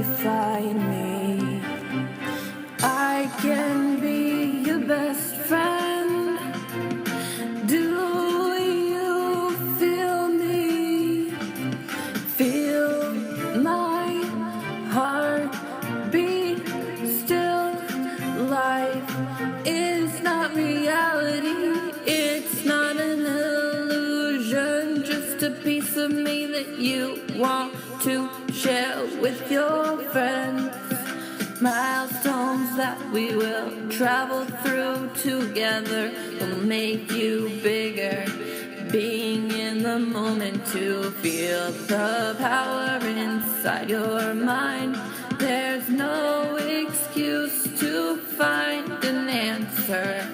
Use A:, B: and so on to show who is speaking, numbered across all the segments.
A: find me. I can be your best friend. Do you feel me? Feel my heart beat still. Life is not reality. It's not an illusion. Just a piece of me that you want to share with your friends. Milestones that we will travel through together will make you bigger. Being in the moment to feel the power inside your mind. There's no excuse to find an answer.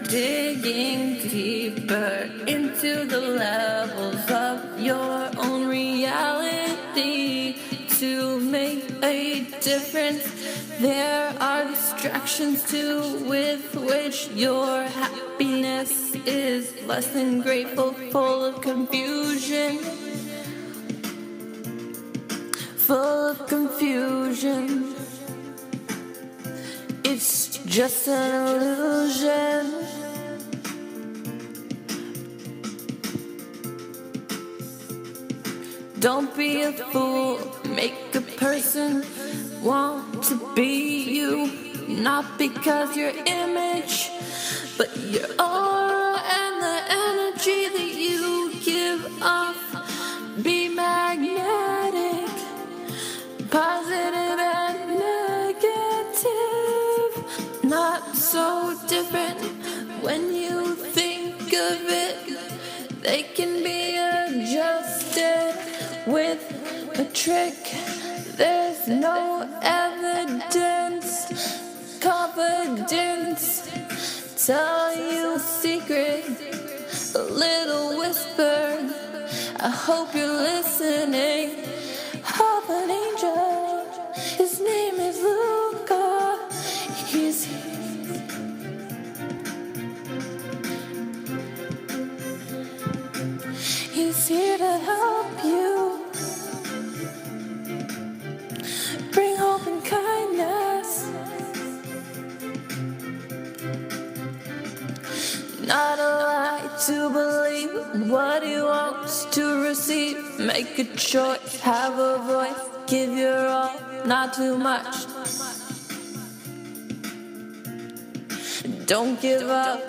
A: Digging deeper into the levels of your own reality to make a difference. There are distractions too with which your happiness is less than grateful, full of confusion. Full of confusion. It's just an illusion. Don't be a fool, make a person want to be you. Not because your image, but your aura and the energy that you give off. Be magnetic, positive and negative. Not so different when you think of it. They can be adjusted with a trick. There's no evidence. Confidence tell you secret. A little whisper. I hope you're listening. Of an angel. His name is Luca. He's here. He's here to help you. Bring hope and kindness. Not a lie to believe what he wants to receive. Make a choice, have a voice, give your all, not too much. Don't give up.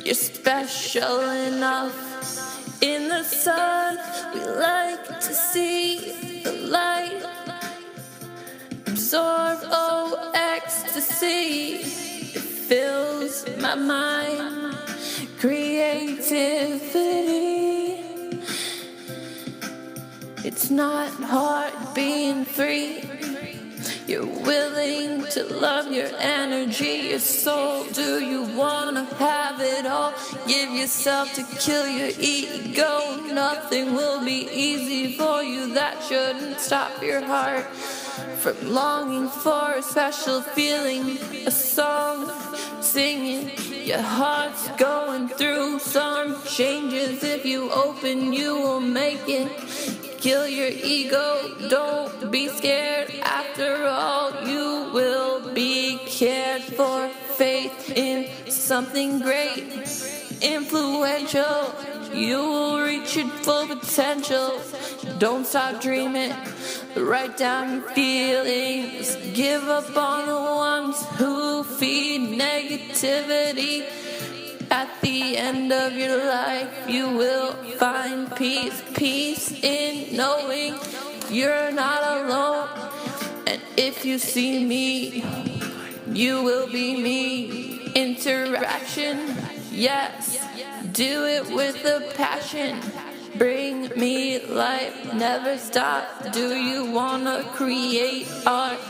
A: You're special enough. In the sun, we like to see the light. Absorb, oh, ecstasy. It fills my mind. Creativity. It's not hard being free. You're willing to love your energy, your soul. Do you wanna have it all? Give yourself to kill your ego. Nothing will be easy for you. That shouldn't stop your heart from longing for a special feeling. A song singing, your heart's going through some changes. If you open, you will make it. Kill your ego, don't be scared. After all, you will be cared for. Faith in something great, influential. You will reach your full potential. Don't stop dreaming. Write down your feelings. Give up on the ones who feed negativity. At the end of your life, you will find peace. Peace in knowing you're not alone. And if you see me, you will be me. Interaction, yes. Do it with a passion. Bring me life, never stop. Do you wanna create art?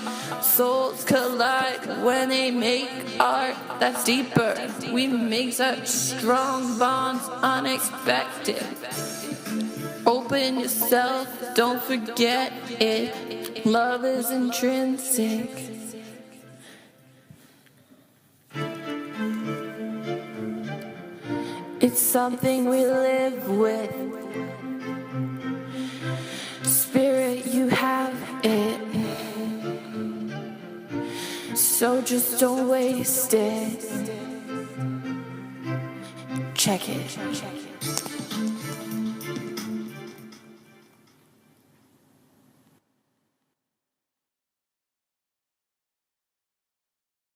A: Souls collide when they make art that's deeper. We make such strong bonds, unexpected. Open yourself, don't forget it. Love is intrinsic. It's something we live with. Spirit, you it. So just don't waste it. Check it.